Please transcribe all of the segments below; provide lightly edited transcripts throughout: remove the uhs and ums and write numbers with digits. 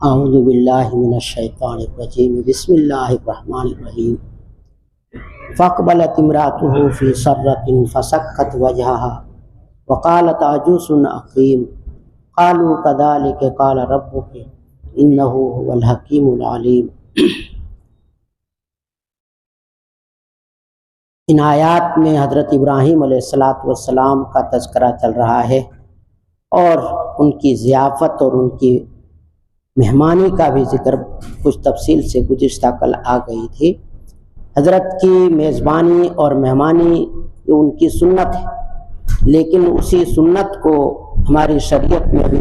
اعوذ باللہ من الشیطان الرجیم بسم اللہ الرحمن الرحیم فاقبلت امرأته في سرة فسكت وجهها وقالت عجوز عقيم قالوا كذلك قال ربك إنه هو الحكيم العليم۔ ان آیات میں حضرت ابراہیم علیہ السلام کا تذکرہ چل رہا ہے اور ان کی ضیافت اور ان کی مہمانی کا بھی ذکر کچھ تفصیل سے گزشتہ کل آ گئی تھی۔ حضرت کی میزبانی اور مہمانی یہ ان کی سنت ہے، لیکن اسی سنت کو ہماری شریعت میں بھی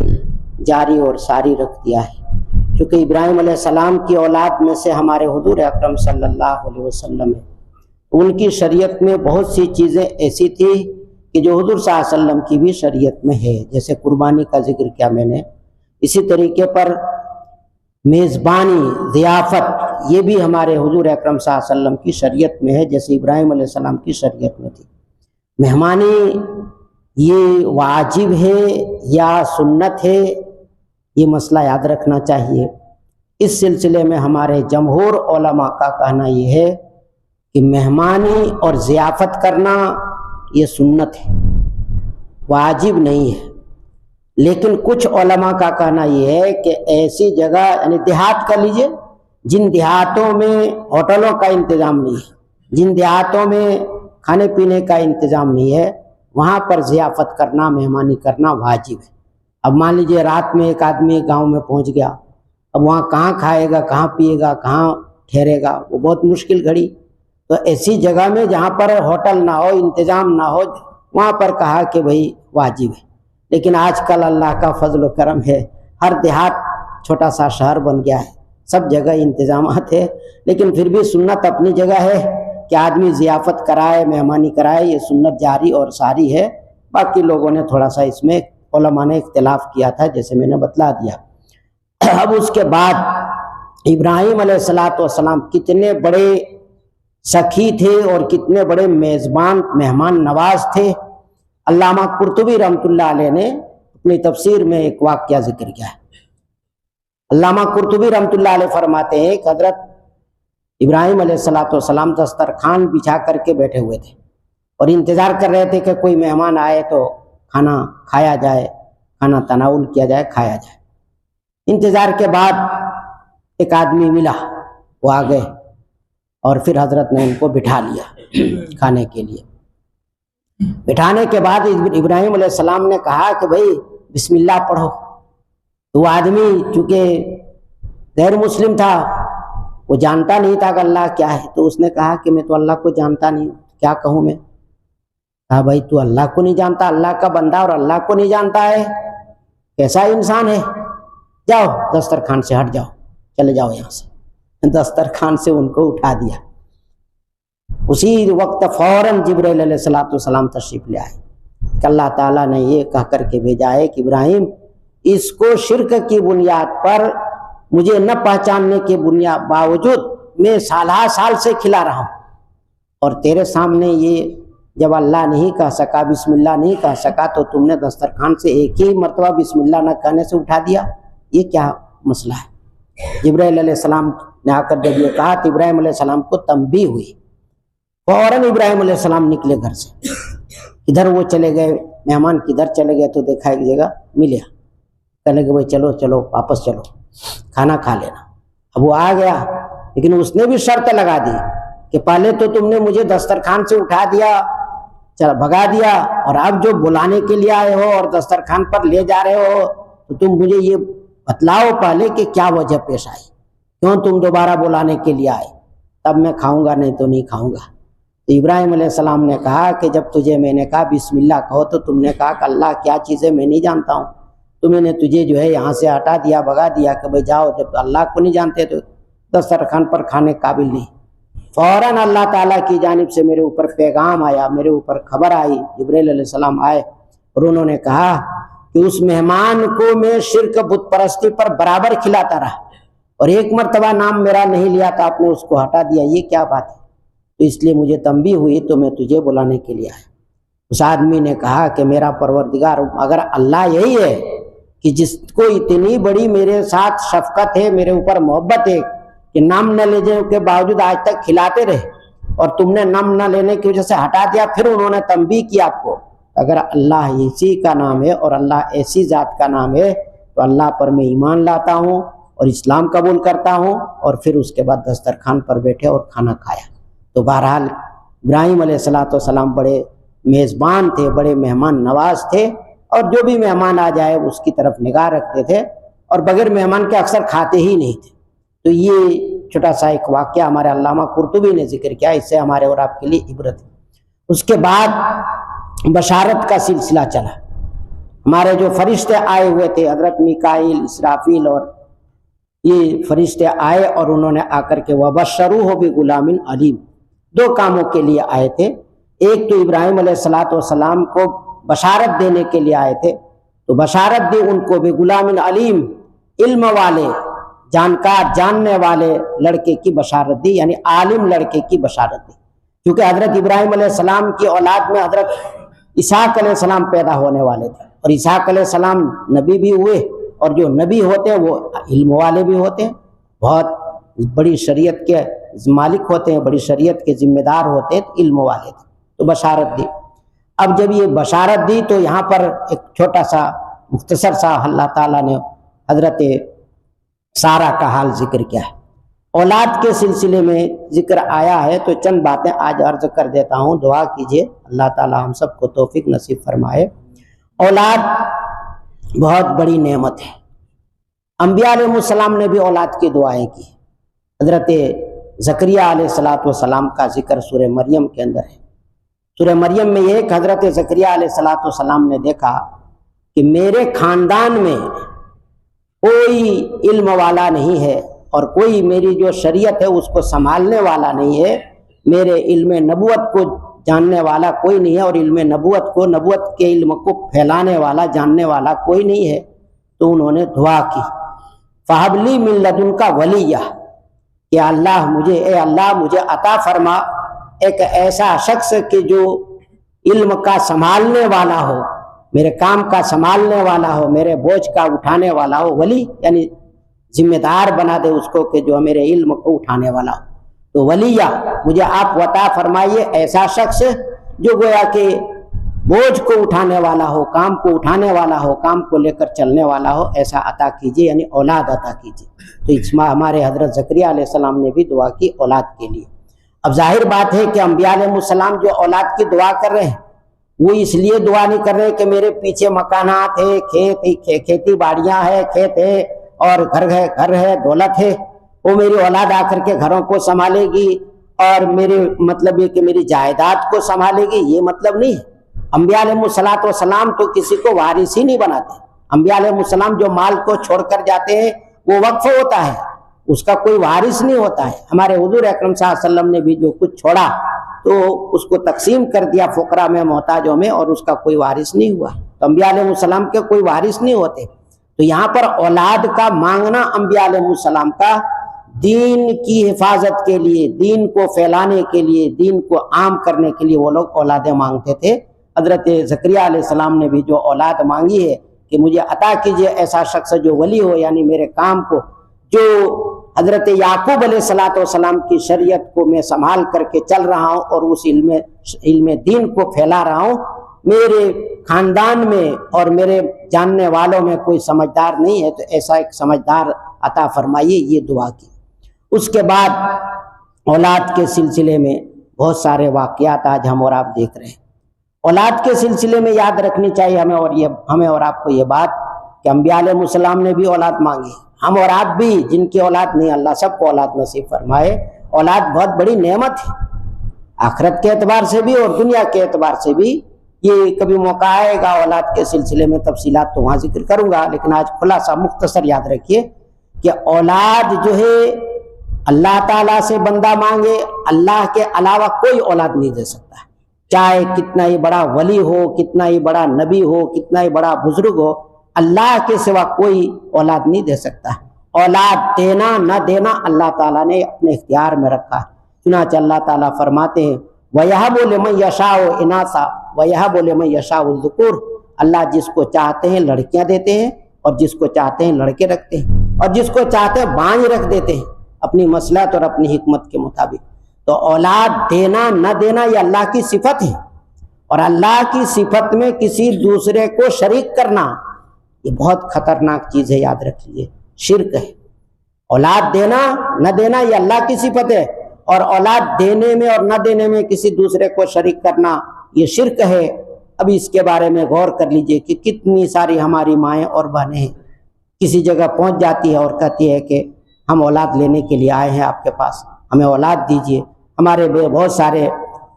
جاری اور ساری رکھ دیا ہے، چونکہ ابراہیم علیہ السلام کی اولاد میں سے ہمارے حضور اکرم صلی اللہ علیہ وسلم ہے۔ ان کی شریعت میں بہت سی چیزیں ایسی تھی کہ جو حضور صلی اللہ علیہ وسلم کی بھی شریعت میں ہے، جیسے قربانی کا ذکر کیا میں نے، اسی طریقے پر میزبانی ضیافت یہ بھی ہمارے حضور اکرم صلی اللہ علیہ وسلم کی شریعت میں ہے، جیسے ابراہیم علیہ السلام کی شریعت میں تھی۔ مہمانی یہ واجب ہے یا سنت ہے، یہ مسئلہ یاد رکھنا چاہیے۔ اس سلسلے میں ہمارے جمہور علماء کا کہنا یہ ہے کہ مہمانی اور ضیافت کرنا یہ سنت ہے، واجب نہیں ہے۔ لیکن کچھ علماء کا کہنا یہ ہے کہ ایسی جگہ یعنی دیہات کا لیجئے، جن دیہاتوں میں ہوٹلوں کا انتظام نہیں ہے، جن دیہاتوں میں کھانے پینے کا انتظام نہیں ہے، وہاں پر ضیافت کرنا، مہمانی کرنا واجب ہے۔ اب مان لیجئے رات میں ایک آدمی گاؤں میں پہنچ گیا، اب وہاں کہاں کھائے گا، کہاں پیے گا، کہاں ٹھہرے گا، وہ بہت مشکل گھڑی۔ تو ایسی جگہ میں جہاں پر ہوٹل نہ ہو، انتظام نہ ہو، وہاں پر کہا کہ بھئی واجب ہے۔ لیکن آج کل اللہ کا فضل و کرم ہے، ہر دیہات چھوٹا سا شہر بن گیا ہے، سب جگہ انتظامات ہے، لیکن پھر بھی سنت اپنی جگہ ہے کہ آدمی ضیافت کرائے، مہمانی کرائے، یہ سنت جاری اور ساری ہے۔ باقی لوگوں نے تھوڑا سا اس میں علماء نے اختلاف کیا تھا، جیسے میں نے بتلا دیا۔ اب اس کے بعد ابراہیم علیہ السلام کتنے بڑے سخی تھے اور کتنے بڑے میزبان، مہمان نواز تھے۔ علامہ قرطبی رحمۃ اللہ علیہ نے اپنی تفسیر میں ایک واقعہ ذکر کیا ہے۔ علامہ قرطبی رحمۃ اللہ علیہ فرماتے ہیں کہ حضرت ابراہیم علیہ السلام دسترخوان بچھا کر کے بیٹھے ہوئے تھے اور انتظار کر رہے تھے کہ کوئی مہمان آئے تو کھانا کھایا جائے، کھانا تناول کیا جائے، کھایا جائے۔ انتظار کے بعد ایک آدمی ملا، وہ آ گئے اور پھر حضرت نے ان کو بٹھا لیا کھانے کے لیے۔ بٹھانے کے بعد ابراہیم علیہ السلام نے کہا کہ بھئی بسم اللہ پڑھو۔ تو وہ آدمی چونکہ غیر مسلم تھا، وہ جانتا نہیں تھا کہ اللہ کیا ہے، تو اس نے کہا کہ میں تو اللہ کو جانتا نہیں ہوں، کیا کہوں میں؟ کہا بھائی تو اللہ کو نہیں جانتا، اللہ کا بندہ اور اللہ کو نہیں جانتا ہے، کیسا انسان ہے؟ جاؤ دسترخوان سے ہٹ جاؤ، چلے جاؤ یہاں سے۔ دسترخوان سے ان کو اٹھا دیا۔ اسی وقت فوراً جبرائیل علیہ السلام تشریف لے آئے کہ اللہ تعالیٰ نے یہ کہہ کر کے بھیجا ہے کہ ابراہیم اس کو شرک کی بنیاد پر، مجھے نہ پہچاننے کے باوجود میں سالہ سال سے کھلا رہا ہوں، اور تیرے سامنے یہ جب اللہ نہیں کہہ سکا، بسم اللہ نہیں کہہ سکا، تو تم نے دسترخوان سے ایک ہی مرتبہ بسم اللہ نہ کہنے سے اٹھا دیا، یہ کیا مسئلہ ہے؟ جبرائیل علیہ السلام نے آ کر جب یہ کہا تو ابراہیم علیہ السلام کو تنبیہ ہوئی۔ فوراً ابراہیم علیہ السلام نکلے گھر سے، ادھر وہ چلے گئے، مہمان کدھر چلے گئے تو دیکھا ایک جگہ ملیا، کہنے کہ بھائی چلو چلو واپس چلو، کھانا کھا لینا۔ اب وہ آ گیا، لیکن اس نے بھی شرط لگا دی کہ پہلے تو تم نے مجھے دسترخوان سے اٹھا دیا، بھگا دیا، اور اب جو بلانے کے لیے آئے ہو اور دسترخوان پر لے جا رہے ہو، تو تم مجھے یہ بتلاؤ پہلے کہ کیا وجہ پیش آئی، کیوں تم دوبارہ بلانے کے لیے آئے، تب میں کھاؤں گا، نہیں تو نہیں کھاؤں گا۔ تو ابراہیم علیہ السلام نے کہا کہ جب تجھے میں نے کہا بسم اللہ کہو تو تم نے کہا کہ اللہ کیا چیز ہے میں نہیں جانتا ہوں، تو میں نے تجھے جو ہے یہاں سے ہٹا دیا، بھگا دیا کہ بھائی جاؤ، جب اللہ کو نہیں جانتے تو دسترخوان پر کھانے قابل نہیں۔ فوراً اللہ تعالیٰ کی جانب سے میرے اوپر پیغام آیا، میرے اوپر خبر آئی، جبرائیل علیہ السلام آئے اور انہوں نے کہا کہ اس مہمان کو میں شرک بت پرستی پر برابر کھلاتا رہا، اور ایک مرتبہ نام میرا نہیں لیا تھا، آپ نے اس کو ہٹا دیا، یہ کیا بات ہے؟ تو اس لیے مجھے تنبیہ ہوئی تو میں تجھے بلانے کے لیے آیا۔ اس آدمی نے کہا کہ میرا پروردگار اگر اللہ یہی ہے کہ جس کو اتنی بڑی میرے ساتھ شفقت ہے، میرے اوپر محبت ہے کہ نام نہ لینے کے باوجود آج تک کھلاتے رہے، اور تم نے نام نہ لینے کی وجہ سے ہٹا دیا، پھر انہوں نے تنبیہ کیا آپ کو۔ اگر اللہ اسی کا نام ہے اور اللہ ایسی ذات کا نام ہے تو اللہ پر میں ایمان لاتا ہوں اور اسلام قبول کرتا ہوں، اور پھر اس کے بعد دسترخوان پر بیٹھے اور کھانا کھایا۔ تو بہرحال ابراہیم علیہ السلام بڑے میزبان تھے، بڑے مہمان نواز تھے، اور جو بھی مہمان آ جائے اس کی طرف نگاہ رکھتے تھے، اور بغیر مہمان کے اکثر کھاتے ہی نہیں تھے۔ تو یہ چھوٹا سا ایک واقعہ ہمارے علامہ قرطبی نے ذکر کیا، اس سے ہمارے اور آپ کے لیے عبرت ہے۔ اس کے بعد بشارت کا سلسلہ چلا۔ ہمارے جو فرشتے آئے ہوئے تھے، حضرت میکائیل، اسرافیل، اور یہ فرشتے آئے اور انہوں نے آ کر کے وَبَشَّرُوهُ بِغُلَامٍ عَلِيمٍ، دو کاموں کے لیے آئے تھے۔ ایک تو ابراہیم علیہ السلام کو بشارت دینے کے لیے آئے تھے، تو بشارت دی ان کو بغلام علیم، علم والے، جانکار، جاننے والے لڑکے کی بشارت دی، یعنی عالم لڑکے کی بشارت دی، کیونکہ حضرت ابراہیم علیہ السلام کی اولاد میں حضرت اسحاق علیہ السلام پیدا ہونے والے تھے، اور اسحاق علیہ السلام نبی بھی ہوئے، اور جو نبی ہوتے ہیں وہ علم والے بھی ہوتے ہیں، بہت بڑی شریعت کے مالک ہوتے ہیں، بڑی شریعت کے ذمہ دار ہوتے ہیں، علم والے تھے، تو بشارت دی۔ اب جب یہ بشارت دی تو یہاں پر ایک چھوٹا سا مختصر سا اللہ تعالیٰ نے حضرت سارہ کا حال ذکر کیا ہے۔ اولاد کے سلسلے میں ذکر آیا ہے تو چند باتیں آج عرض کر دیتا ہوں، دعا کیجئے اللہ تعالیٰ ہم سب کو توفیق نصیب فرمائے۔ اولاد بہت بڑی نعمت ہے۔ انبیاء علیہ السلام نے بھی اولاد کی دعائیں کی۔ حضرت زکریا علیہ السلام کا ذکر سورہ مریم کے اندر ہے۔ سورہ مریم میں یہ کہ حضرت زکریا علیہ السلام نے دیکھا کہ میرے خاندان میں کوئی علم والا نہیں ہے، اور کوئی میری جو شریعت ہے اس کو سنبھالنے والا نہیں ہے، میرے علم نبوت کو جاننے والا کوئی نہیں ہے، اور علم نبوت کو، نبوت کے علم کو پھیلانے والا، جاننے والا کوئی نہیں ہے۔ تو انہوں نے دعا کی، فَهَبْ لِي مِن لَدُنْكَ وَلِيًّا، کہ اللہ مجھے، اے اللہ مجھے عطا فرما ایک ایسا شخص کہ جو علم کا سنبھالنے والا ہو، میرے کام کا سنبھالنے والا ہو، میرے بوجھ کا اٹھانے والا ہو۔ ولی یعنی ذمہ دار بنا دے اس کو کہ جو میرے علم کو اٹھانے والا ہو۔ تو ولیہ، مجھے آپ عطا فرمائیے ایسا شخص جو گویا کہ بوجھ کو اٹھانے والا ہو، کام کو اٹھانے والا ہو، کام کو لے کر چلنے والا ہو، ایسا عطا کیجیے، یعنی اولاد عطا کیجیے۔ تو اس میں ہمارے حضرت زکریا علیہ السلام نے بھی دعا کی اولاد کے لیے۔ اب ظاہر بات ہے کہ انبیاء علیہ السلام جو اولاد کی دعا کر رہے ہیں وہ اس لیے دعا نہیں کر رہے کہ میرے پیچھے مکانات ہے، کھیتی باڑیاں ہے، کھیت ہے، اور گھر ہے، دولت ہے، وہ میری اولاد آ کر کے گھروں کو سنبھالے گی، اور میرے مطلب یہ کہ میری جائیداد کو سنبھالے گی، یہ مطلب نہیں ہے۔ انبیاء علیہ السلام تو کسی کو وارث ہی نہیں بناتے۔ انبیاء علیہ السلام جو مال کو چھوڑ کر جاتے ہیں وہ وقف ہوتا ہے، اس کا کوئی وارث نہیں ہوتا ہے۔ ہمارے حضور اکرم صلی اللہ علیہ وسلم نے بھی جو کچھ چھوڑا تو اس کو تقسیم کر دیا فقراء میں، محتاجوں میں، اور اس کا کوئی وارث نہیں ہوا۔ تو انبیاء علیہ السلام کے کوئی وارث نہیں ہوتے۔ تو یہاں پر اولاد کا مانگنا انبیاء علیہ السلام کا دین کی حفاظت کے لیے، دین کو پھیلانے کے لیے، دین کو عام کرنے کے لیے وہ لوگ اولادیں مانگتے تھے۔ حضرت زکریا علیہ السلام نے بھی جو اولاد مانگی ہے کہ مجھے عطا کیجئے ایسا شخص جو ولی ہو، یعنی میرے کام کو، جو حضرت یعقوب علیہ السلام کی شریعت کو میں سنبھال کر کے چل رہا ہوں اور اس علم دین کو پھیلا رہا ہوں، میرے خاندان میں اور میرے جاننے والوں میں کوئی سمجھدار نہیں ہے، تو ایسا ایک سمجھدار عطا فرمائیے، یہ دعا کی۔ اس کے بعد اولاد کے سلسلے میں بہت سارے واقعات آج ہم اور آپ دیکھ رہے ہیں۔ اولاد کے سلسلے میں یاد رکھنی چاہیے ہمیں اور آپ کو یہ بات کہ انبیاء علیہ السلام نے بھی اولاد مانگی، ہم اور آپ بھی، جن کی اولاد نہیں، اللہ سب کو اولاد نصیب فرمائے۔ اولاد بہت بڑی نعمت ہے، آخرت کے اعتبار سے بھی اور دنیا کے اعتبار سے بھی۔ یہ کبھی موقع آئے گا اولاد کے سلسلے میں تفصیلات تو وہاں ذکر کروں گا، لیکن آج خلاصہ مختصر یاد رکھیے کہ اولاد جو ہے اللہ تعالیٰ سے بندہ مانگے، اللہ کے علاوہ کوئی اولاد نہیں دے سکتا، چاہے کتنا ہی بڑا ولی ہو، کتنا ہی بڑا نبی ہو، کتنا ہی بڑا بزرگ ہو، اللہ کے سوا کوئی اولاد نہیں دے سکتا۔ اولاد دینا نہ دینا اللہ تعالیٰ نے اپنے اختیار میں رکھا ہے۔ چنانچہ اللہ تعالیٰ فرماتے ہیں وَيَهَبُ لِمَن يَشَاءُ إِنَاثًا وَيَهَبُ لِمَن يَشَاءُ الذُّكُورَ، اللہ جس کو چاہتے ہیں لڑکیاں دیتے ہیں اور جس کو چاہتے ہیں لڑکے رکھتے ہیں، اور جس کو چاہتے ہیں بانج رکھ دیتے ہیں اپنی مصلحت اور اپنی حکمت کے مطابق۔ تو اولاد دینا نہ دینا یہ اللہ کی صفت ہے، اور اللہ کی صفت میں کسی دوسرے کو شریک کرنا یہ بہت خطرناک چیز ہے، یاد رکھ لیجیے، شرک ہے۔ اولاد دینا نہ دینا یہ اللہ کی صفت ہے، اور اولاد دینے میں اور نہ دینے میں کسی دوسرے کو شریک کرنا یہ شرک ہے۔ ابھی اس کے بارے میں غور کر لیجئے کہ کتنی ساری ہماری مائیں اور بہنیں کسی جگہ پہنچ جاتی ہے اور کہتی ہے کہ ہم اولاد لینے کے لیے آئے ہیں آپ کے پاس، ہمیں اولاد دیجئے۔ ہمارے بہت سارے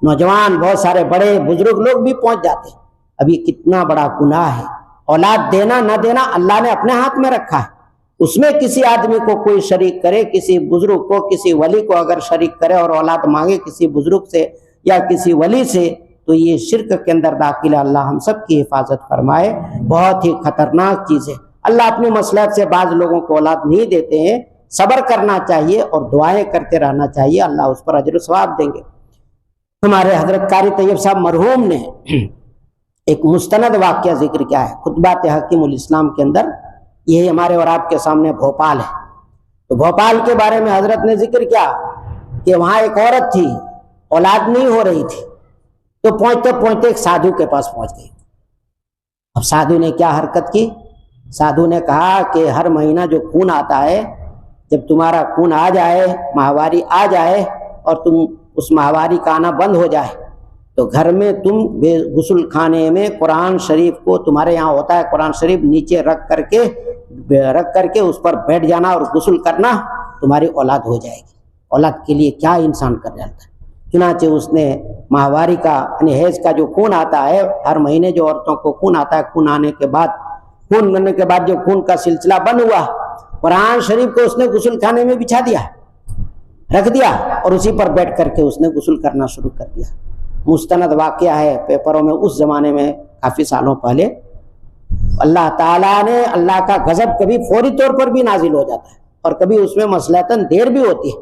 نوجوان، بہت سارے بڑے بزرگ لوگ بھی پہنچ جاتے ہیں۔ ابھی کتنا بڑا گناہ ہے۔ اولاد دینا نہ دینا اللہ نے اپنے ہاتھ میں رکھا ہے، اس میں کسی آدمی کو کوئی شریک کرے، کسی بزرگ کو، کسی ولی کو اگر شریک کرے اور اولاد مانگے کسی بزرگ سے یا کسی ولی سے، تو یہ شرک کے اندر داخل ہے۔ اللہ ہم سب کی حفاظت فرمائے۔ بہت ہی خطرناک چیز ہے۔ اللہ اپنی مصلحت سے بعض لوگوں کو اولاد نہیں دیتے ہیں، صبر کرنا چاہیے اور دعائیں کرتے رہنا چاہیے، اللہ اس پر اجر و ثواب دیں گے۔ ہمارے حضرت قاری طیب صاحب مرحوم نے ایک مستند واقعہ ذکر کیا ہے خطبات حکیم الاسلام کے اندر، یہ ہمارے اور آپ کے سامنے بھوپال ہے۔ تو بھوپال کے بارے میں حضرت نے ذکر کیا کہ وہاں ایک عورت تھی، اولاد نہیں ہو رہی تھی، تو پہنچتے پہنچتے ایک سادھو کے پاس پہنچ گئی۔ اب سادھو نے کیا حرکت کی؟ سادھو نے کہا کہ ہر مہینہ جو خون آتا ہے، جب تمہارا خون آ جائے، ماہواری آ جائے اور تم اس ماہواری کا آنا بند ہو جائے، تو گھر میں تم غسل خانے میں قرآن شریف کو، تمہارے یہاں ہوتا ہے قرآن شریف نیچے رکھ کر کے اس پر بیٹھ جانا اور غسل کرنا، تمہاری اولاد ہو جائے گی۔ اولاد کے لیے کیا انسان کر جاتا ہے۔ چنانچہ اس نے ماہواری کا یعنی حیض کا جو خون آتا ہے، ہر مہینے جو عورتوں کو خون آتا ہے، خون آنے کے بعد جو خون کا سلسلہ بند ہوا، قرآن شریف کو اس نے غسل خانے میں بچھا دیا، رکھ دیا، اور اسی پر بیٹھ کر کے اس نے غسل کرنا شروع کر دیا۔ مستند واقعہ ہے پیپروں میں، اس زمانے میں کافی سالوں پہلے۔ اللہ تعالیٰ نے، اللہ کا غضب کبھی فوری طور پر بھی نازل ہو جاتا ہے اور کبھی اس میں مصلحتاً دیر بھی ہوتی ہے۔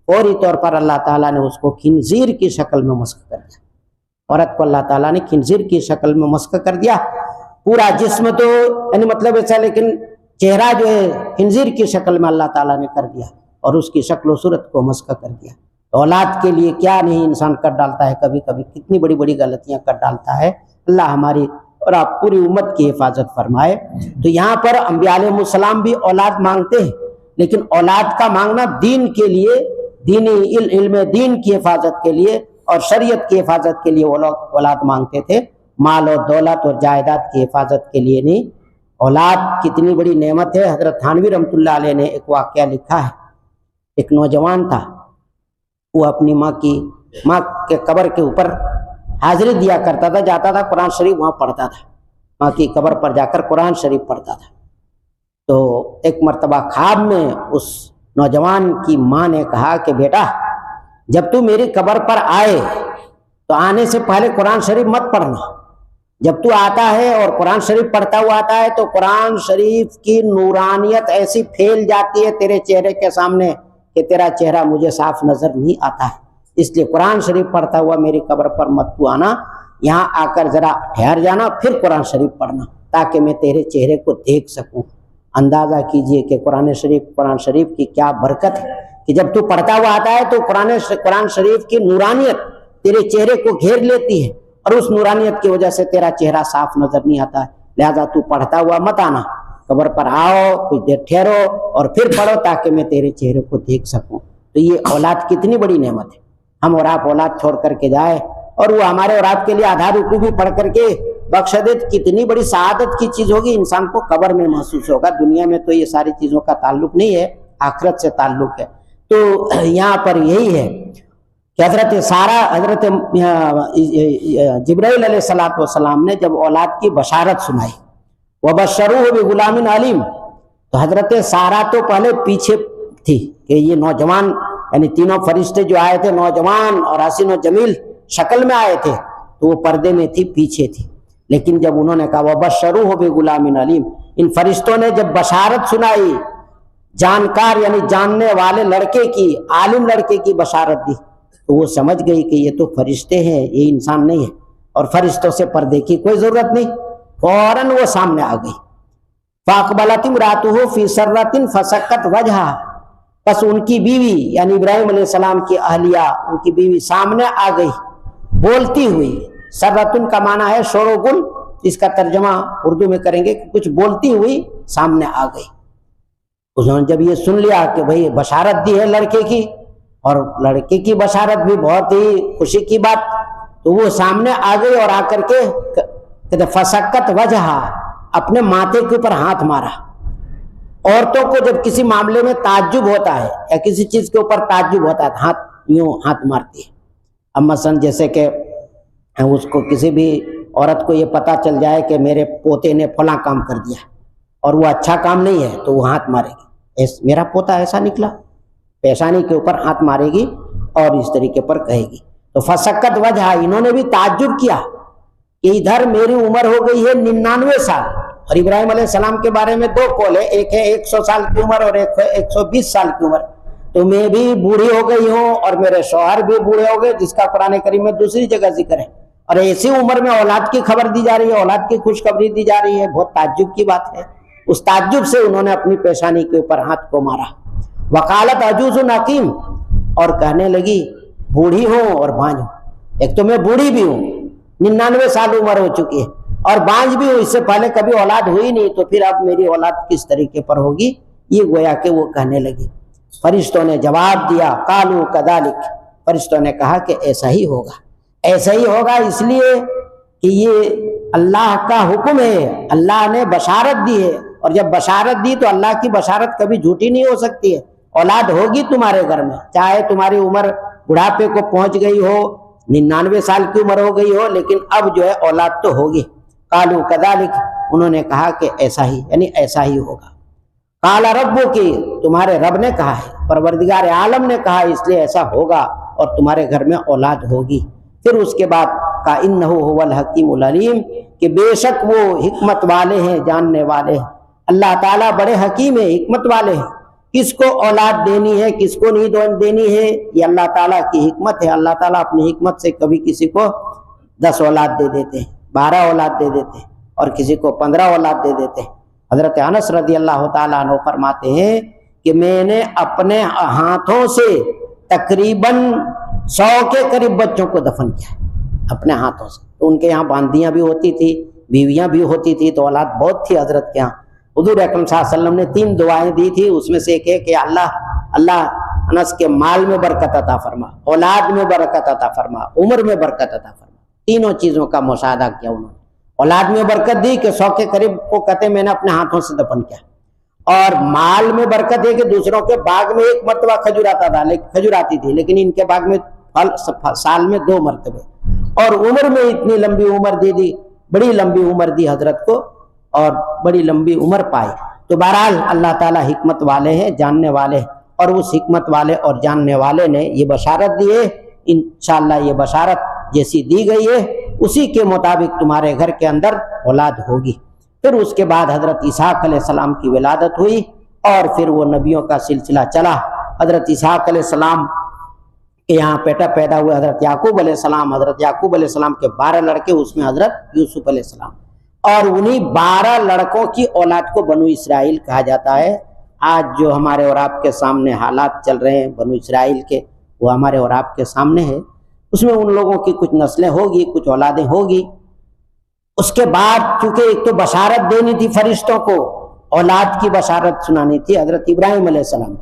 فوری طور پر اللہ تعالیٰ نے اس کو خنزیر کی شکل میں مسخ کر دیا۔ عورت کو اللہ تعالیٰ نے خنزیر کی شکل میں مسخ کر دیا۔ پورا جسم تو یعنی مطلب ایسا، لیکن چہرہ جو ہے خنزیر کی شکل میں اللہ تعالیٰ نے کر دیا اور اس کی شکل و صورت کو مسخ کر دیا۔ اولاد کے لیے کیا نہیں انسان کر ڈالتا ہے، کبھی کبھی کتنی بڑی بڑی غلطیاں کر ڈالتا ہے۔ اللہ ہماری اور آپ پوری امت کی حفاظت فرمائے۔ تو یہاں پر انبیاء علیہ السلام بھی اولاد مانگتے ہیں، لیکن اولاد کا مانگنا دین کے لیے، دینی علم دین کی حفاظت کے لیے اور شریعت کی حفاظت کے لیے وہ لوگ اولاد مانگتے تھے، مال و دولت اور جائیداد کی حفاظت کے لیے نہیں۔ اولاد کتنی بڑی نعمت ہے۔ حضرت تھانوی رحمۃ اللہ علیہ نے ایک واقعہ لکھا ہے۔ ایک نوجوان تھا، وہ اپنی ماں کے قبر کے اوپر حاضری دیا کرتا تھا، جاتا تھا قرآن شریف وہاں پڑھتا تھا، ماں کی قبر پر جا کر قرآن شریف پڑھتا تھا۔ تو ایک مرتبہ خواب میں اس نوجوان کی ماں نے کہا کہ بیٹا، جب تو میری قبر پر آئے تو آنے سے پہلے قرآن شریف مت پڑھنا۔ جب تو آتا ہے اور قرآن شریف پڑھتا ہوا آتا ہے تو قرآن شریف کی نورانیت ایسی پھیل جاتی ہے تیرے چہرے کے سامنے کہ تیرا چہرہ مجھے صاف نظر نہیں آتا ہے، اس لیے قرآن شریف پڑھتا ہوا میری قبر پر مت تو آنا، یہاں آ کر ذرا ٹھہر جانا، پھر قرآن شریف پڑھنا تاکہ میں تیرے چہرے کو دیکھ سکوں۔ اندازہ کیجئے کہ قرآن شریف کی کیا برکت ہے کہ جب تو پڑھتا ہوا آتا ہے تو قرآن شریف کی نورانیت تیرے چہرے کو گھیر لیتی ہے، اور اس نورانیت کی وجہ سے تیرا چہرہ صاف نظر نہیں آتا ہے۔ لہذا تو پڑھتا ہوا مت آنا، قبر پر آؤ، کچھ دیر ٹھہرو اور پھر پڑھو تاکہ میں تیرے چہرے کو دیکھ سکوں۔ تو یہ اولاد کتنی بڑی نعمت ہے۔ ہم اور آپ اولاد چھوڑ کر کے جائے اور وہ ہمارے اور آپ کے لیے آدھا رکوع بھی پڑھ کر کے بخش دے، کتنی بڑی سعادت کی چیز ہوگی، انسان کو قبر میں محسوس ہوگا۔ دنیا میں تو یہ ساری چیزوں کا تعلق نہیں ہے، آخرت سے تعلق ہے۔ تو یہاں پر یہی ہے کہ حضرت جبرائیل علیہ السلام نے جب اولاد کی بشارت سنائی، وَبَشَّرُوهُ بِغُلَامٍ عَلِيمٍ، تو حضرت سارہ تو پہلے پیچھے تھی کہ یہ نوجوان، یعنی تینوں فرشتے جو آئے تھے نوجوان اور حسین و جمیل شکل میں آئے تھے، تو وہ پردے میں تھی، پیچھے تھی۔ لیکن جب انہوں نے کہا وَبَشَّرُوهُ بِغُلَامٍ عَلِيمٍ، ان فرشتوں نے جب بشارت سنائی، جانکار یعنی جاننے والے لڑکے کی، عالم لڑکے کی بشارت دی، تو وہ سمجھ گئی کہ یہ تو فرشتے ہیں، یہ انسان نہیں ہے، اور فرشتوں سے پردے کی کوئی ضرورت نہیں، فوراً وہ سامنے آ گئی۔ فاقبلت امرأته فی سرۃ فسکت وجہا، بس ان کی بیوی یعنی ابراہیم علیہ السلام کی اہلیہ، ان کی بیوی سامنے آ گئی بولتی ہوئی۔ سرۃن کا معنی ہے شور و گل، اس کا ترجمہ اردو میں کریں گے کہ کچھ بولتی ہوئی سامنے آ گئی۔ انہوں نے جب یہ سن لیا کہ بھئی بشارت دی ہے لڑکے کی، اور لڑکے کی بشارت بھی بہت ہی خوشی کی بات، تو وہ سامنے آ گئی اور آ کر کے فسکت وجہا، اپنے ماتھے کے اوپر ہاتھ مارا۔ عورتوں کو جب کسی معاملے میں تعجب ہوتا ہے یا کسی چیز کے اوپر تعجب ہوتا ہے یوں ہاتھ مارتی ہے۔ اب مثلا جیسے کہ اس کو کسی بھی عورت کو یہ پتا چل جائے کہ میرے پوتے نے فلاں کام کر دیا اور وہ اچھا کام نہیں ہے تو وہ ہاتھ مارے گی، میرا پوتا ایسا نکلا، پیشانی کے اوپر ہاتھ مارے گی اور اس طریقے پر کہے گی۔ تو فسکت وجہ، انہوں نے بھی تعجب کیا کہ ادھر میری عمر ہو گئی ہے 99 سال، اور ابراہیم علیہ السلام کے بارے میں 2 قول ہے، ایک ہے 100 سال کی عمر اور ایک ہے 120 سال کی عمر، تو میں بھی بوڑھی ہو گئی ہوں اور میرے شوہر بھی بوڑھے ہو گئے، جس کا قرآن کریم میں دوسری جگہ ذکر ہے، اور ایسی عمر میں اولاد کی خبر دی جا رہی ہے، اولاد کی خوشخبری دی جا رہی ہے، بہت تعجب کی بات ہے۔ اس تعجب سے انہوں نے اپنی پیشانی کے اوپر ہاتھ کو مارا۔ وقالت عجوز عقیم، اور کہنے لگی بوڑھی ہوں اور بانجھ ہوں، ایک تو میں بوڑھی بھی ہوں، 99 سال عمر ہو چکی ہے، اور بانجھ بھی ہوں، اس سے پہلے کبھی اولاد ہوئی نہیں، تو پھر اب میری اولاد کس طریقے پر ہوگی، یہ گویا کہ وہ کہنے لگی۔ فرشتوں نے جواب دیا قالوا کذالک، فرشتوں نے کہا کہ ایسا ہی ہوگا، ایسا ہی ہوگا، اس لیے کہ یہ اللہ کا حکم ہے، اللہ نے بشارت دی ہے، اور جب بشارت دی تو اللہ کی بشارت کبھی جھوٹی نہیں ہو سکتی ہے۔ اولاد ہوگی تمہارے گھر میں، چاہے تمہاری عمر بڑھاپے کو پہنچ گئی ہو، 99 سال کی عمر ہو گئی ہو، لیکن اب جو ہے اولاد تو ہوگی۔ قالوا کذالک، انہوں نے کہا کہ ایسا ہی، یعنی ایسا ہی ہوگا۔ قال ربک، تمہارے رب نے کہا ہے، پروردگار عالم نے کہا، اس لیے ایسا ہوگا اور تمہارے گھر میں اولاد ہوگی۔ پھر اس کے بعد کہا انہ هو الحکیم العلیم، کہ بے شک وہ حکمت والے ہیں، جاننے والے ہیں۔ اللہ تعالیٰ بڑے حکیم ہیں، حکمت والے ہیں، کس کو اولاد دینی ہے کس کو نہیں دینی ہے، یہ اللہ تعالیٰ کی حکمت ہے۔ اللہ تعالیٰ اپنی حکمت سے کبھی کسی کو 10 اولاد دے دیتے ہیں، 12 اولاد دے دیتے ہیں، اور کسی کو 15 اولاد دے دیتے ہیں۔ حضرت انس رضی اللہ تعالیٰ عنہ فرماتے ہیں کہ میں نے اپنے ہاتھوں سے تقریباً 100 کے قریب بچوں کو دفن کیا اپنے ہاتھوں سے۔ تو ان کے یہاں باندیاں بھی ہوتی تھی، بیویاں بھی ہوتی تھی، تو اولاد بہت تھی حضرت کے یہاں۔ حضور اکرم صلی اللہ علیہ وسلم نے 3 دعائیں دی تھی، اس میں سے ایک ہے کہ اللہ انس کے مال میں برکت عطا فرما، اولاد میں برکت عطا فرما، عمر میں برکت عطا فرما۔ تینوں چیزوں کا مشاہدہ کیا انہوں نے۔ اولاد میں برکت دی کہ 100 کے قریب کو کہتے میں نے اپنے ہاتھوں سے دفن کیا، اور مال میں برکت ہے کہ دوسروں کے باغ میں 1 مرتبہ کھجور آتی تھی، لیکن ان کے باغ میں سال میں 2 مرتبے، اور عمر میں اتنی لمبی عمر دے دی، بڑی لمبی عمر دی حضرت کو، اور بڑی لمبی عمر پائی۔ تو بہرحال اللہ تعالیٰ حکمت والے ہیں، جاننے والے ہیں، اور اس حکمت والے اور جاننے والے نے یہ بشارت دی ہے، انشاءاللہ یہ بشارت جیسی دی گئی ہے اسی کے مطابق تمہارے گھر کے اندر اولاد ہوگی۔ پھر اس کے بعد حضرت اسحاق علیہ السلام کی ولادت ہوئی، اور پھر وہ نبیوں کا سلسلہ چلا۔ حضرت اسحاق علیہ السلام کے یہاں پیدا ہوئے حضرت یعقوب علیہ السلام، حضرت یعقوب علیہ السلام کے 12 لڑکے، اس میں حضرت یوسف علیہ السلام، اور انہی 12 لڑکوں کی اولاد کو بنو اسرائیل کہا جاتا ہے۔ آج جو ہمارے اور آپ کے سامنے حالات چل رہے ہیں بنو اسرائیل کے، وہ ہمارے اور آپ کے سامنے ہے۔ اس میں ان لوگوں کی کچھ نسلیں ہوگی، کچھ اولادیں ہوگی۔ اس کے بعد چونکہ ایک تو بشارت دینی تھی فرشتوں کو، اولاد کی بشارت سنانی تھی حضرت ابراہیم علیہ السلام،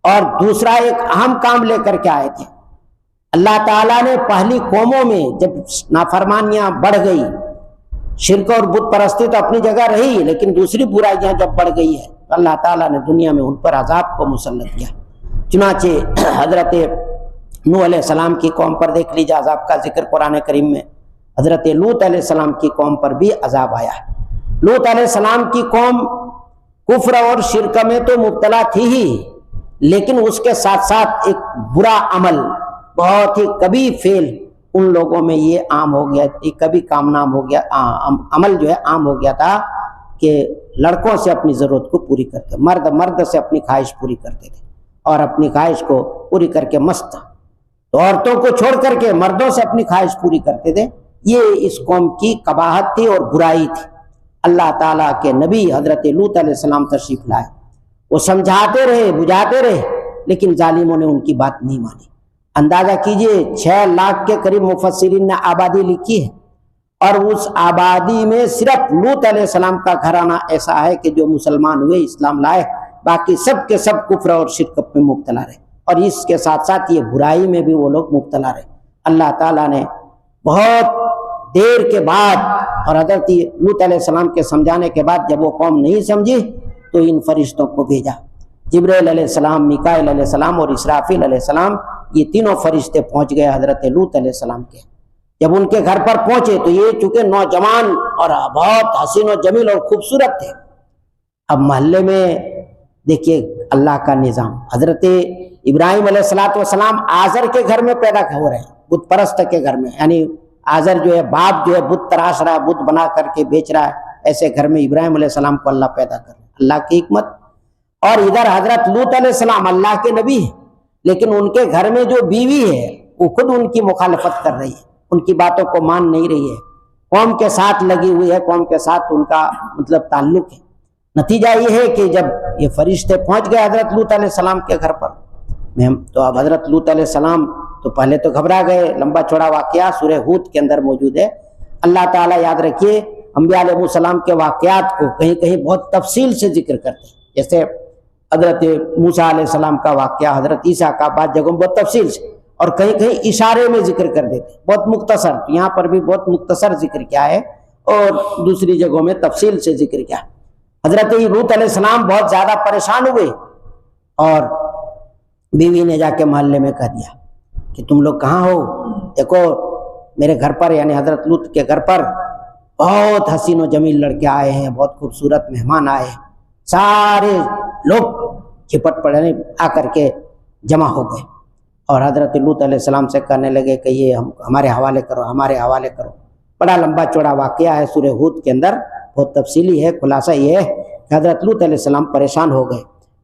اور دوسرا ایک اہم کام لے کر کے آئے تھے۔ اللہ تعالیٰ نے پہلی قوموں میں جب نافرمانیاں بڑھ گئی، شرک اور بت پرستی تو اپنی جگہ رہی، لیکن دوسری برائیاں جب بڑھ گئی ہے تو اللہ تعالیٰ نے دنیا میں ان پر عذاب کو مسلط کیا۔ چنانچہ حضرت نوح علیہ السلام کی قوم پر دیکھ لیجیے عذاب کا ذکر قرآن کریم میں، حضرت لوط علیہ السلام کی قوم پر بھی عذاب آیا۔ لوط علیہ السلام کی قوم کفر اور شرک میں تو مبتلا تھی ہی، لیکن اس کے ساتھ ساتھ ایک برا عمل، بہت ہی کبھی فعل ان لوگوں میں یہ عام ہو گیا، ایک کبھی کام نام ہو گیا، عمل جو ہے عام ہو گیا تھا کہ لڑکوں سے اپنی ضرورت کو پوری کرتے، مرد سے اپنی خواہش پوری کرتے تھے، اور اپنی خواہش کو پوری کر کے مست، تو عورتوں کو چھوڑ کر کے مردوں سے اپنی خواہش پوری کرتے تھے۔ یہ اس قوم کی قباحت تھی اور برائی تھی۔ اللہ تعالیٰ کے نبی حضرت لوط علیہ السلام تشریف لائے، وہ سمجھاتے رہے، بجھاتے رہے، لیکن ظالموں نے ان کی بات نہیں مانی۔ اندازہ کیجئے 6 لاکھ کے قریب مفسرین نے آبادی لکھی ہے، اور اس آبادی میں صرف لوط علیہ السلام کا گھرانہ ایسا ہے کہ جو مسلمان ہوئے، اسلام لائے، باقی سب کے سب کفر اور شرک میں مبتلا رہے، اور اس کے ساتھ ساتھ یہ برائی میں بھی وہ لوگ مبتلا رہے۔ اللہ تعالیٰ نے بہت دیر کے بعد اور حضرت لوط علیہ السلام کے سمجھانے کے بعد جب وہ قوم نہیں سمجھی تو ان فرشتوں کو بھیجا، جبرائیل علیہ السلام، میکائیل علیہ السلام اور اسرافیل علیہ السلام، یہ تینوں فرشتے پہنچ گئے حضرت لوط علیہ السلام کے۔ جب ان کے گھر پر پہنچے تو یہ چونکہ نوجوان اور بہت حسین و جمیل اور خوبصورت تھے۔ اب محلے میں دیکھیے اللہ کا نظام، حضرت ابراہیم علیہ السلام آزر کے گھر میں پیدا ہو رہے ہیں، بت پرست کے گھر میں، یعنی آزر جو ہے باپ جو ہے بت تراش رہا ہے، بت بنا کر کے بیچ رہا ہے، ایسے گھر میں ابراہیم علیہ السلام کو اللہ پیدا کر رہا ہے، اللہ کی حکمت۔ اور ادھر حضرت لوط علیہ السلام اللہ کے نبی ہیں، لیکن ان کے گھر میں جو بیوی ہے وہ خود ان کی مخالفت کر رہی ہے، ان کی باتوں کو مان نہیں رہی ہے، قوم کے ساتھ لگی ہوئی ہے، قوم کے ساتھ ان کا تعلق ہے۔ نتیجہ یہ ہے کہ جب یہ فرشتے پہنچ گئے حضرت لوط علیہ السلام کے گھر پر تو اب حضرت لوط علیہ السلام تو پہلے تو گھبرا گئے، لمبا چوڑا واقعہ سورہ ہود کے اندر موجود ہے۔ اللہ تعالیٰ یاد رکھیے انبیاء علیہ السلام کے واقعات کو کہیں کہیں بہت تفصیل سے ذکر کرتے ہیں، جیسے حضرت موسیٰ علیہ السلام کا واقعہ، حضرت عیسیٰ کا، بعض جگہوں میں بہت تفصیل سے، اور کہیں کہیں اشارے میں ذکر کر دیتے ہیں، بہت مختصر، یہاں پر بھی بہت مختصر ذکر کیا ہے اور دوسری جگہوں میں تفصیل سے ذکر کیا ہے۔ حضرت لوط علیہ السلام بہت زیادہ پریشان ہوئے اور بیوی نے جا کے محلے میں کہہ دیا کہ تم لوگ کہاں ہو، دیکھو میرے گھر پر، یعنی حضرت لوط کے گھر پر بہت حسین و جمیل لڑکے آئے ہیں، بہت خوبصورت مہمان آئے ہیں۔ سارے لوگ چپٹ پڑے آ کر کے جمع ہو گئے اور حضرت لوط علیہ السلام سے کہنے لگے کہ یہ ہمارے حوالے کرو، ہمارے حوالے کرو۔ بڑا لمبا چوڑا واقعہ ہے سورہ ہود کے اندر، بہت تفصیلی ہے۔ خلاصہ یہ ہے کہ حضرت لوط علیہ السلام پریشان ہو گئے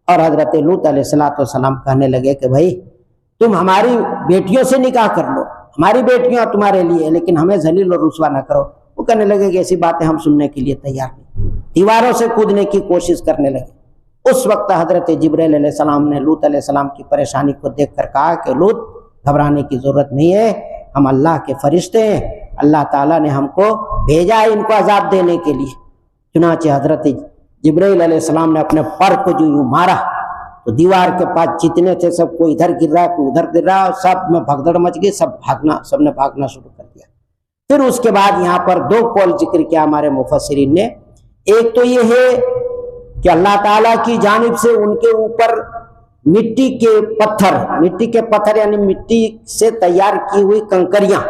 اور حضرت لوط علیہ السلام کہنے لگے کہ بھائی تم ہماری بیٹیوں سے نکاح کر لو، ہماری بیٹیاں تمہارے لیے، لیکن ہمیں ذلیل اور رسوا نہ کرو۔ وہ کہنے لگے کہ ایسی باتیں ہم سننے کے لیے تیار نہیں، دیواروں سے کودنے کی کوشش کرنے لگے۔ اس وقت حضرت جبرائیل علیہ السلام نے لوط علیہ السلام کی پریشانی کو دیکھ کر کہا کہ لوط گھبرانے کی ضرورت نہیں ہے، ہم اللہ کے فرشتے ہیں، اللہ تعالیٰ نے ہم کو بھیجا ہے ان کو عذاب دینے کے لیے۔ چنانچہ حضرت جبرائیل علیہ السلام نے اپنے پر کو جو یوں مارا تو دیوار کے پاس جتنے تھے سب کو ادھر گر رہا، کوئی ادھر گر رہا، اور سب میں بھگدڑ مچ گئی، سب نے بھاگنا شروع کر دیا۔ پھر اس کے بعد یہاں پر 2 قول ذکر کیا ہمارے مفسرین نے۔ ایک تو یہ ہے کہ اللہ تعالیٰ کی جانب سے ان کے اوپر مٹی کے پتھر یعنی مٹی سے تیار کی ہوئی کنکریاں،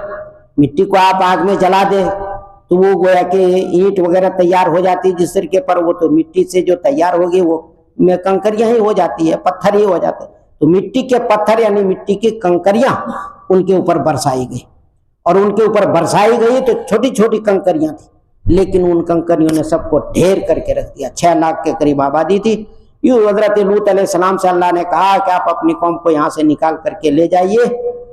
مٹی کو آپ آگ میں جلا دیں تو وہ گویا کہ اینٹ وغیرہ تیار ہو جاتی، جس طریقے پر وہ تو مٹی سے جو تیار ہوگی وہ میں کنکریاں ہی ہو جاتی ہے، پتھر ہی ہو جاتے ہیں، تو مٹی کے پتھر یعنی مٹی کی کنکریاں ان کے اوپر برسائی گئی، اور ان کے اوپر برسائی گئی تو چھوٹی چھوٹی کنکریاں تھیں، لیکن ان کنکریوں نے سب کو ڈھیر کر کے رکھ دیا۔ 6 لاکھ کے قریب آبادی تھی۔ یوں حضرت لوط علیہ السلام سے اللہ نے کہا کہ آپ اپنی قوم کو یہاں سے نکال کر کے لے جائیے،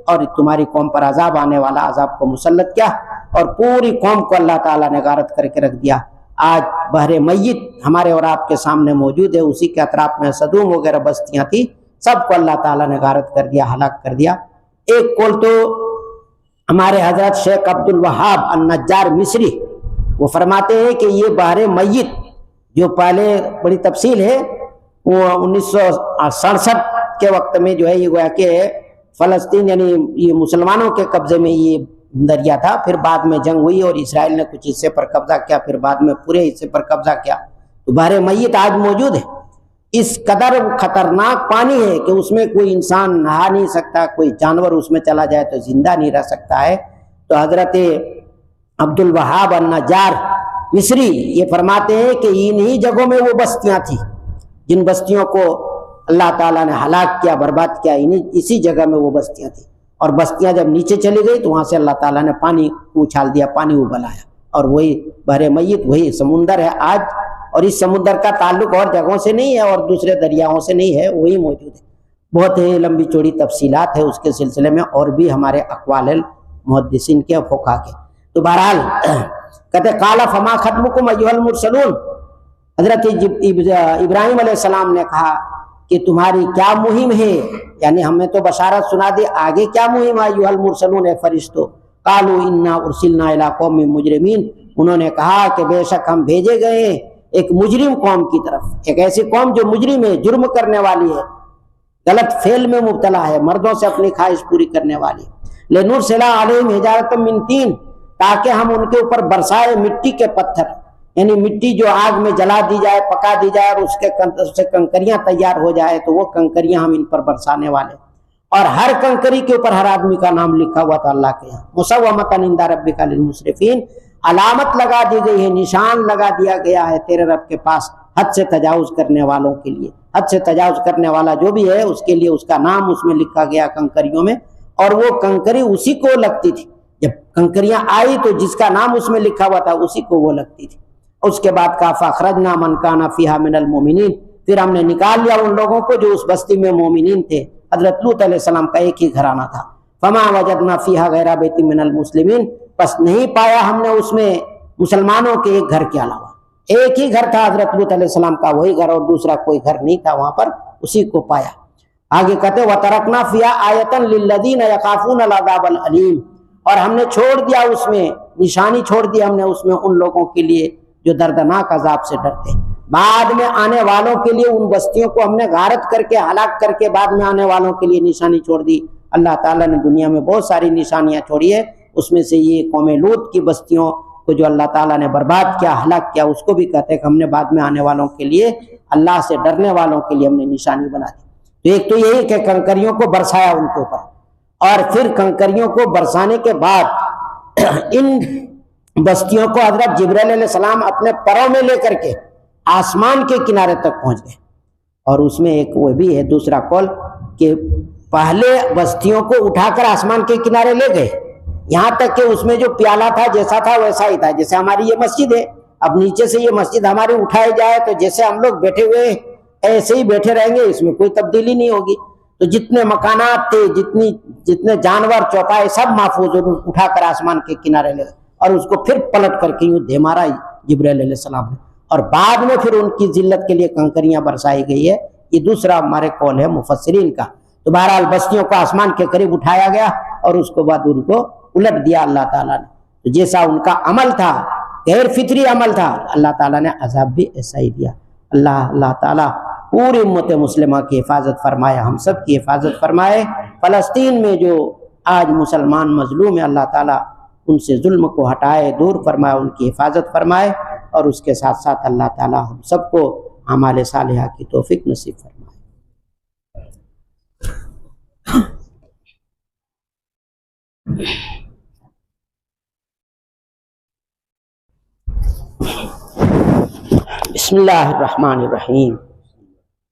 اور تمہاری قوم پر عذاب آنے والا، عذاب کو مسلط کیا، اور پوری قوم کو اللہ تعالیٰ نے غارت کر کے رکھ دیا۔ آج بحر میت ہمارے اور آپ کے سامنے موجود ہے، اسی کے اطراف میں صدوم وغیرہ بستیاں تھیں، سب کو اللہ تعالیٰ نے غارت کر دیا، ہلاک کر دیا۔ ایک قول تو ہمارے حضرت شیخ عبد الوہاب النجار مصری وہ فرماتے ہیں کہ یہ بحر میت جو پہلے بڑی تفصیل ہے، وہ 1967 کے وقت میں جو ہے یہ گویا کہ فلسطین یعنی یہ مسلمانوں کے قبضے میں یہ دریا تھا، پھر بعد میں جنگ ہوئی اور اسرائیل نے کچھ حصے پر قبضہ کیا، پھر بعد میں پورے حصے پر قبضہ کیا، تو بحر میت آج موجود ہے۔ اس قدر خطرناک پانی ہے کہ اس میں کوئی انسان نہا نہیں سکتا، کوئی جانور اس میں چلا جائے تو زندہ نہیں رہ سکتا ہے۔ تو حضرت عبد الوہاب النجار مصری یہ فرماتے ہیں کہ انہی جگہوں میں وہ بستیاں تھیں جن بستیوں کو اللہ تعالیٰ نے ہلاک کیا، برباد کیا، اسی جگہ میں وہ بستیاں تھیں، اور بستیاں جب نیچے چلی گئی تو وہاں سے اللہ تعالیٰ نے پانی اچھال دیا، پانی ابل آیا، اور وہی بحر میت وہی سمندر ہے آج، اور اس سمندر کا تعلق اور جگہوں سے نہیں ہے اور دوسرے دریاؤں سے نہیں ہے، وہی موجود ہے۔ بہت ہی لمبی چوڑی تفصیلات ہے اس کے سلسلے میں، اور بھی ہمارے اقوال محدثین کے فقہا کے۔ تو بہرحال کہتے قال فما خطبکم ایھا المرسلون، حضرت ابراہیم علیہ السلام نے کہا کہ تمہاری کیا مہم ہے، یعنی ہمیں تو بشارت سنا دی، آگے کیا مہم ہے ایھا المرسلون اے فرشتو، قالوا انا ارسلنا الی قوم مجرمین، انہوں نے کہا کہ بے شک ہم بھیجے گئے ہیں ایک مجرم قوم کی طرف، ایک ایسی قوم جو مجرم ہے، جرم کرنے والی ہے، غلط فعل میں مبتلا ہے، مردوں سے اپنی خواہش پوری کرنے والی، لنرسل علیہم حجارۃ من طین، تاکہ ہم ان کے اوپر برسائے مٹی کے پتھر، یعنی مٹی جو آگ میں جلا دی جائے، پکا دی جائے اور اس سے کنکریاں تیار ہو جائے، تو وہ کنکریاں ہم ان پر برسانے والے، اور ہر کنکری کے اوپر ہر آدمی کا نام لکھا ہوا تھا اللہ کے یہاں، مسومۃ عند ربک للمسرفین، علامت لگا دی گئی ہے، نشان لگا دیا گیا ہے تیرے رب کے پاس حد سے تجاوز کرنے والوں کے لیے، حد سے تجاوز کرنے والا جو بھی ہے اس کے لیے اس کا نام اس میں لکھا گیا کنکریوں میں، اور وہ کنکری اسی کو لگتی تھی، جب کنکریاں آئی تو جس کا نام اس میں لکھا ہوا تھا اسی کو وہ لگتی تھی۔ اس کے بعد کہا فاخرجنا من کان فیہا من المؤمنین، پھر ہم نے نکال لیا ان لوگوں کو جو اس بستی میں مومنین تھے، حضرت لوط علیہ السلام کا ایک ہی گھرانہ تھا، فما وجدنا فیہا غیر بیت من المسلمین، پس نہیں پایا ہم نے اس میں مسلمانوں کے ایک گھر کے علاوہ، ایک ہی گھر تھا حضرت لوط علیہ السلام کا، وہی گھر، اور دوسرا کوئی گھر نہیں تھا وہاں پر، اسی کو پایا۔ آگے کہتے وَتَرَكْنَا فِيهَا آیَةً لِلَّذِينَ يَخَافُونَ الْعَذَابَ الْأَلِيمَ، اور ہم نے چھوڑ دیا اس میں نشانی، چھوڑ دی ہم نے اس میں ان لوگوں کے لیے جو دردناک عذاب سے ڈرتے ہیں، بعد میں آنے والوں کے لیے ان بستیوں کو ہم نے غارت کر کے ہلاک کر کے بعد میں آنے والوں کے لیے نشانی چھوڑ دی۔ اللہ تعالیٰ نے دنیا میں بہت ساری نشانیاں چھوڑی ہے، اس میں سے یہ قوم لوط کی بستیوں کو جو اللہ تعالیٰ نے برباد کیا، ہلاک کیا، اس کو بھی کہتے ہیں کہ ہم نے بعد میں آنے والوں کے لیے، اللہ سے ڈرنے والوں کے لیے ہم نے نشانی بنا دی۔ تو ایک تو یہی کہ کنکریوں کو برسایا ان کے اوپر، اور پھر کنکریوں کو برسانے کے بعد ان بستیوں کو حضرت جبرائیل علیہ السلام اپنے پروں میں لے کر کے آسمان کے کنارے تک پہنچ گئے، اور اس میں ایک وہ بھی ہے دوسرا قول کہ پہلے بستیوں کو اٹھا کر آسمان کے کنارے لے گئے، یہاں تک کہ اس میں جو پیالہ تھا جیسا تھا ویسا ہی تھا، جیسے ہماری یہ مسجد ہے، اب نیچے سے یہ مسجد ہماری اٹھائی جائے تو جیسے ہم لوگ بیٹھے ہوئے ہیں ایسے ہی بیٹھے رہیں گے، اس میں کوئی تبدیلی نہیں ہوگی۔ تو جتنے مکانات تھے، جتنے جانور چوپائے سب محفوظ، اٹھا کر آسمان کے کنارے لے گئے، اور اس کو پھر پلٹ کر کے یوں دے مارا جبرائیل علیہ السلام نے، اور بعد میں پھر ان کی ذلت کے لیے کنکریاں برسائی گئی ہے۔ یہ دوسرا ہمارے قول ہے مفسرین کا۔ تو بہرحال بستیوں کو آسمان کے قریب اٹھایا گیا اور اس کے بعد ان کو الٹ دیا اللہ تعالیٰ نے، تو جیسا ان کا عمل تھا، غیر فطری عمل تھا، اللہ تعالیٰ نے عذاب بھی ایسا ہی دیا۔ اللہ تعالیٰ پوری امت مسلمہ کی حفاظت فرمائے، ہم سب کی حفاظت فرمائے۔ فلسطین میں جو آج مسلمان مظلوم ہیں، اللہ تعالیٰ ان سے ظلم کو ہٹائے، دور فرمائے، ان کی حفاظت فرمائے، اور اس کے ساتھ ساتھ اللہ تعالیٰ ہم سب کو اعمال صالحہ کی توفیق نصیب فرمائے۔ بسم اللہ الرحمن الرحیم۔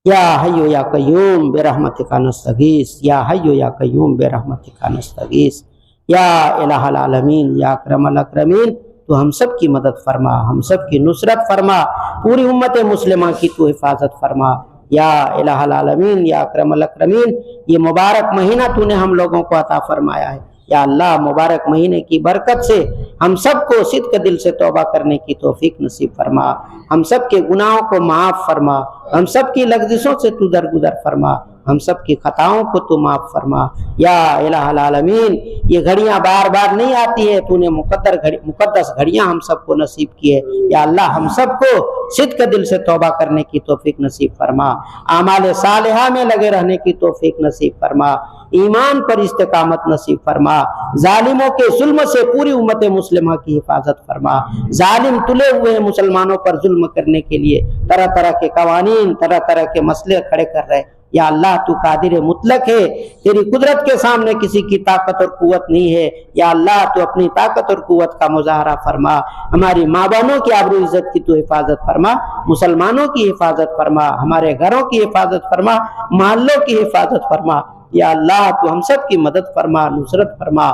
یا حی یا قیوم برحمتک نستغیث، یا حی یا قیوم برحمتک نستغیث، یا الہ العالمین، یا اکرم الاکرمین، تو ہم سب کی مدد فرما، ہم سب کی نصرت فرما، پوری امت مسلمہ کی تو حفاظت فرما، یا الہ العالمین، یا اکرم الاکرمین۔ یہ مبارک مہینہ تو نے ہم لوگوں کو عطا فرمایا ہے، یا اللہ مبارک مہینے کی برکت سے ہم سب کو صدق دل سے توبہ کرنے کی توفیق نصیب فرما، ہم سب کے گناہوں کو معاف فرما، ہم سب کی لغزشوں سے تو درگزر فرما، ہم سب کی خطاؤں کو تو معاف فرما، یا الہ العالمین۔ یہ گھڑیاں بار بار نہیں آتی ہے، تو نے مقدس گھڑیاں ہم سب کو نصیب کی ہے، یا اللہ ہم سب کو صدق دل سے توبہ کرنے کی توفیق نصیب فرما، اعمال صالحہ میں لگے رہنے کی توفیق نصیب فرما، ایمان پر استقامت نصیب فرما، ظالموں کے ظلم سے پوری امت مسلمہ کی حفاظت فرما۔ ظالم تلے ہوئے ہیں مسلمانوں پر ظلم کرنے کے لیے، طرح طرح کے قوانین، طرح طرح کے مسئلے کھڑے کر رہے، یا اللہ تو قادر مطلق ہے، تیری قدرت کے سامنے کسی کی طاقت اور قوت نہیں ہے، یا اللہ تو اپنی طاقت اور قوت کا مظاہرہ فرما، ہماری ماں بہنوں کی آبرو عزت کی تو حفاظت فرما، مسلمانوں کی حفاظت فرما، ہمارے گھروں کی حفاظت فرما، محلوں کی حفاظت فرما، یا اللہ تو ہم سب کی مدد فرما، نصرت فرما۔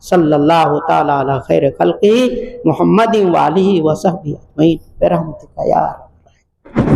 صلی اللہ تعالی علی خیر خلقہ محمد وآلہ وصحبہ اجمعین برحمتک یا